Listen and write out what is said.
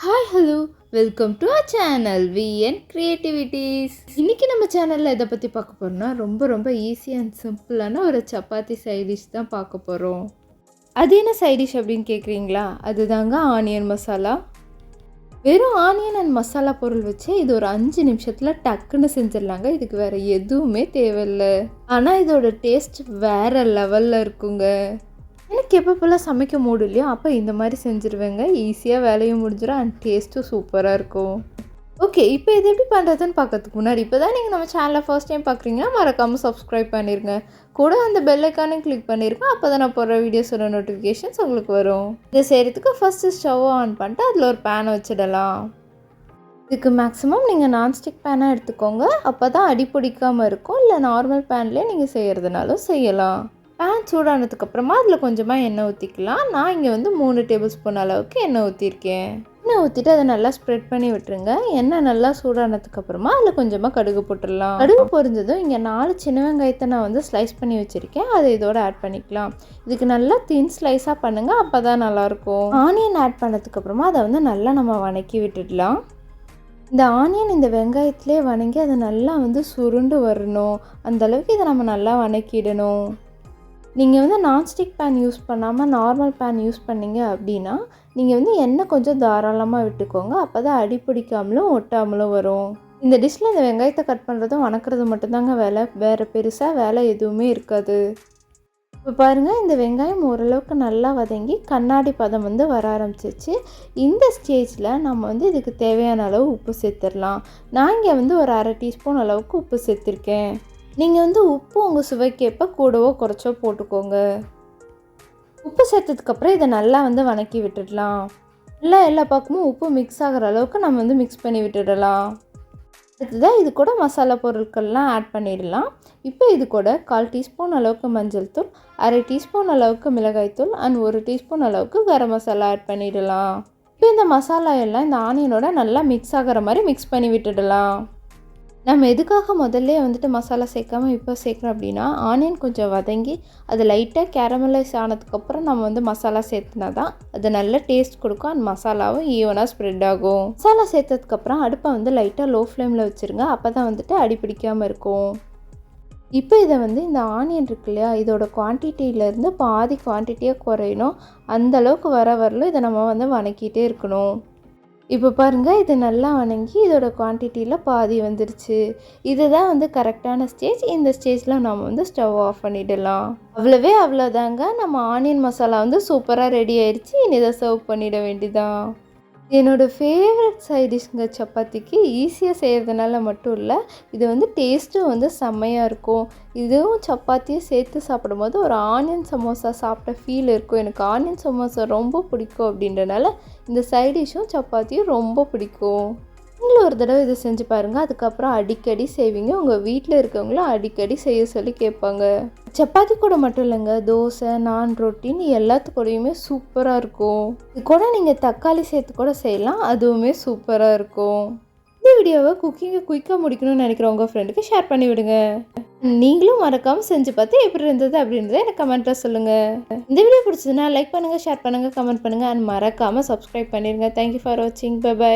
Hi hello welcome to our channel VN creativities. இன்றைக்கி நம்ம சேனலில் எதை பற்றி பார்க்க போகிறோம்னா ரொம்ப ஈஸி அண்ட் சிம்பிளான ஒரு சப்பாத்தி சைடிஷ் தான் பார்க்க போகிறோம். அது என்ன சைடிஷ் அப்படின்னு கேட்குறீங்களா? அதுதாங்க ஆனியன் மசாலா. வெறும் ஆனியன் அண்ட் மசாலா பொருள் வச்சு இது ஒரு 5 நிமிஷத்தில் டக்குன்னு செஞ்சிடலாங்க. இதுக்கு வேறு எதுவுமே தேவையில்லை. ஆனால் இதோட டேஸ்ட் வேறு லெவலில் இருக்குங்க. எனக்கு எப்பப்போல்லாம் சமைக்க மூடு இல்லையோ அப்போ இந்த மாதிரி செஞ்சுருவேங்க. ஈஸியாக வேலையும் முடிஞ்சிடும் அண்ட் டேஸ்ட்டும் சூப்பராக இருக்கும். ஓகே, இப்போ இது எப்படி பண்ணுறதுன்னு பார்க்கறதுக்கு முன்னாடி இப்போ தான் நீங்கள் நம்ம சேனலை ஃபர்ஸ்ட் டைம் பார்க்குறீங்கன்னா மறக்காமல் சப்ஸ்கிரைப் பண்ணிடுங்க. கூட அந்த பெல் ஐக்கானையும் கிளிக் பண்ணிடுங்க. அப்போ தான் நான் போடுற வீடியோஸோட நோட்டிஃபிகேஷன்ஸ் உங்களுக்கு வரும். இதை செய்கிறதுக்கு ஃபஸ்ட்டு ஸ்டவ் ஆன் பண்ணிட்டு அதில் ஒரு பேனை வச்சிடலாம். இதுக்கு மேக்ஸிமம் நீங்கள் நான்ஸ்டிக் பேனாக எடுத்துக்கோங்க. அப்போ தான் அடி பிடிக்காமல் இருக்கும். இல்லை நார்மல் பேன்லேயே நீங்கள் செய்கிறதுனாலும் செய்யலாம். பேன் சூடானதுக்கப்புறமா அதில் கொஞ்சமாக எண்ணெய் ஊற்றிக்கலாம். நான் இங்கே 3 டேபிள் ஸ்பூன் அளவுக்கு எண்ணெய் ஊற்றிருக்கேன். எண்ணெய் ஊற்றிட்டு அதை நல்லா ஸ்ப்ரெட் பண்ணி விட்டுருங்க. எண்ணெய் நல்லா சூடானதுக்கப்புறமா அதில் கொஞ்சமாக கடுகு போட்டுடலாம். கடுகு பொரிஞ்சதும் இங்கே 4 சின்ன வெங்காயத்தை நான் ஸ்லைஸ் பண்ணி வச்சுருக்கேன். அதை இதோட ஆட் பண்ணிக்கலாம். இதுக்கு நல்லா தின் ஸ்லைஸாக பண்ணுங்கள், அப்போ தான் நல்லாயிருக்கும். ஆனியன் ஆட் பண்ணதுக்கப்புறமா அதை நல்லா நம்ம வணக்கி விட்டுடலாம். இந்த ஆனியன் இந்த வெங்காயத்திலே வணங்கி அதை நல்லா சுருண்டு வரணும். அந்தளவுக்கு இதை நம்ம நல்லா வணக்கிடணும். நீங்கள் நான்ஸ்டிக் பேன் யூஸ் பண்ணாமல் நார்மல் பேன் யூஸ் பண்ணிங்க அப்படின்னா நீங்கள் எண்ணெய் கொஞ்சம் தாராளமாக விட்டுக்கோங்க. அப்போ தான் அடி பிடிக்காமலும் ஒட்டாமலும் வரும். இந்த டிஷ்ஷில் இந்த வெங்காயத்தை கட் பண்ணுறதும் வணக்கிறது மட்டும்தாங்க வேலை. வேறு பெருசாக வேலை எதுவுமே இருக்காது. இப்போ பாருங்கள், இந்த வெங்காயம் ஓரளவுக்கு நல்லா வதங்கி கண்ணாடி பதம் வர ஆரம்பிச்சிச்சு. இந்த ஸ்டேஜில் நம்ம இதுக்கு தேவையான அளவு உப்பு சேர்த்துடலாம். நான் இங்கே ஒரு 1/2 டீஸ்பூன் அளவுக்கு உப்பு சேர்த்துருக்கேன். நீங்கள் உப்பு உங்கள் சுவைக்கேற்ப கூடவோ குறைச்சோ போட்டுக்கோங்க. உப்பு சேர்த்ததுக்கப்புறம் இதை நல்லா வணக்கி விட்டுடலாம். நல்லா எல்லா பக்கமும் உப்பு மிக்ஸ் ஆகிற அளவுக்கு நம்ம மிக்ஸ் பண்ணி விட்டுடலாம். அடுத்ததான் இது கூட மசாலா பொருட்கள்லாம் ஆட் பண்ணிடலாம். இப்போ இது கூட 1/4 டீஸ்பூன் அளவுக்கு மஞ்சள் தூள், 1/2 டீஸ்பூன் அளவுக்கு மிளகாய்த்தூள் அண்ட் 1 டீஸ்பூன் அளவுக்கு கரம் மசாலா ஆட் பண்ணிடலாம். இப்போ இந்த மசாலா எல்லாம் இந்த ஆனியனோட நல்லா மிக்ஸ் ஆகிற மாதிரி மிக்ஸ் பண்ணி விட்டுடலாம். நம்ம எதுக்காக முதல்ல மசாலா சேர்க்காமல் இப்போ சேர்க்குறோம் அப்படின்னா ஆனியன் கொஞ்சம் வதங்கி அது லைட்டாக கேரமலைஸ் ஆனதுக்கப்புறம் நம்ம மசாலா சேர்த்துனா தான் அது நல்ல டேஸ்ட் கொடுக்கும். அந்த மசாலாவும் ஈவனாக ஸ்ப்ரெட் ஆகும். மசாலா சேர்த்ததுக்கப்புறம் அடுப்பை லைட்டாக லோ ஃப்ளேமில் வச்சுருங்க. அப்போ தான் அடி பிடிக்காமல் இருக்கும். இப்போ இதை இந்த ஆனியன் இருக்கு இல்லையா, இதோட குவான்டிட்டியிலேருந்து பாதி குவான்டிட்டியாக குறையணும். அந்தளவுக்கு வரலும் இதை நம்ம வணக்கிட்டே இருக்கணும். இப்போ பாருங்கள், இது நல்லா வணங்கி இதோட குவான்டிட்டியில் பாதி வந்துருச்சு. இதுதான் கரெக்டான ஸ்டேஜ். இந்த ஸ்டேஜில் நம்ம ஸ்டவ் ஆஃப் பண்ணிடலாம். அவ்வளோதாங்க, நம்ம ஆனியன் மசாலா சூப்பராக ரெடி ஆயிடுச்சு. இனி இதை சர்வ் பண்ணிட வேண்டியதான். என்னோடய ஃபேவரட் சைடிஷ்ங்க சப்பாத்திக்கு. ஈஸியாக செய்கிறதுனால மட்டும் இல்லை, இது டேஸ்ட்டும் செம்மையாக இருக்கும். இதுவும் சப்பாத்தியும் சேர்த்து சாப்பிடும்போது ஒரு ஆனியன் சமோசா சாப்பிட்ட ஃபீல் இருக்கும். எனக்கு ஆனியன் சமோசா ரொம்ப பிடிக்கும். அப்படின்றனால இந்த சைடிஷும் சப்பாத்தியும் ரொம்ப பிடிக்கும். நீங்களும் ஒரு தடவை இதை செஞ்சு பாருங்கள். அதுக்கப்புறம் அடிக்கடி செய்வீங்க. உங்கள் வீட்டில் இருக்கவங்களும் அடிக்கடி செய்ய சொல்லி கேட்பாங்க. சப்பாத்தி கூட மட்டும் இல்லைங்க, தோசை, நான், ரொட்டின்னு எல்லாத்துக்கூடையுமே சூப்பராக இருக்கும். இது கூட நீங்கள் தக்காளி சேர்த்து கூட செய்யலாம். அதுவுமே சூப்பராக இருக்கும். இந்த வீடியோவை குக்கிங்கை குயிக்காக முடிக்கணும்னு நினைக்கிற உங்கள் ஃப்ரெண்டுக்கு ஷேர் பண்ணி விடுங்க. நீங்களும் மறக்காமல் செஞ்சு பார்த்து எப்படி இருந்தது அப்படின்றத எனக்கு கமெண்ட்டில் சொல்லுங்கள். இந்த வீடியோ பிடிச்சதுன்னா லைக் பண்ணுங்கள், ஷேர் பண்ணுங்கள், கமெண்ட் பண்ணுங்கள் அண்ட் மறக்காமல் சப்ஸ்கிரைப் பண்ணிடுங்க. தேங்க்யூ ஃபார் வாட்சிங். பை.